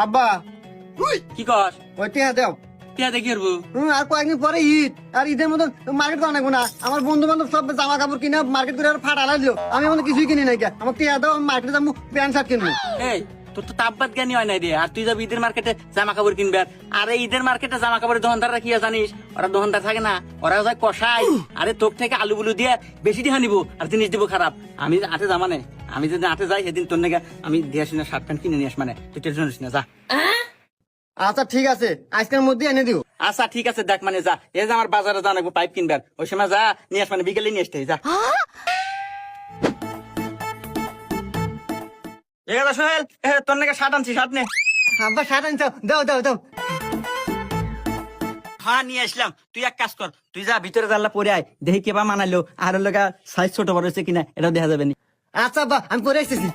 আব্বা কি কস ওই টিয়া দেও। টিয়া দেখি করবো আর কয়েকদিন পরে ঈদ, আর ঈদের মতন মার্কেট করা লাগবো না। আমার বন্ধু বান্ধব সব জামা কাপড় কিনে মার্কেট করে ফাটা লাগলো, আমি এখন কিছুই কিনি নাই। আমার টিয়া দাও, মার্কেটে যাবো প্যান্ট শার্ট কিনবো। এই তোর তো তাপবাদ জ্ঞানী হয় নাই রে, আর তুই যাবি ঈদের মার্কেটে জামা কাপড় কিনবে। আরে ঈদের মার্কেটে জামা কাপড়ের দোকানদাররা কি হয় জানিস? ওরা দোকানদার থাকে না, ওরা যায় কষাই। আরে তোর থেকে আলু বুলু দিয়ে বেশি দিয়ে নিবো আর জিনিস দিব খারাপ। আমি আটে যাবা নে, আমি যদি আটে যাই সেদিন তোর নাকি আমি দিয়ে আসি না, শার্ট প্যান্ট কিনে নিয়ে আস। মানে তুই টেনশন নিস না, যা। আচ্ছা ঠিক আছে, আজকের মধ্যে এনে দিও। আচ্ছা ঠিক আছে, দেখ মানে যা, এই যে আমার বাজারে যা নাকবো পাইপ কিনবে, ওই সময় যা নিয়ে আস, মানে বিকেলে নিয়ে আসতে যা। ঠিক আছে সোহেল, তোর নাকি শার্ট আনছি, শার্ট নে। আব্বা শার্ট আনছো, দাও দাও দাও। হ্যাঁ নিয়ে আসলাম। তুই এক কাজ কর, তুই যা ভিতরে জানলা পরে আয়, দেখি কেবা মানাইলো আর লগা সাইজ ছোট বড় হয়েছে কিনা এটাও দেখা যাবে নি। আচ্ছা আব্বা, আমি পরে আসতেছি।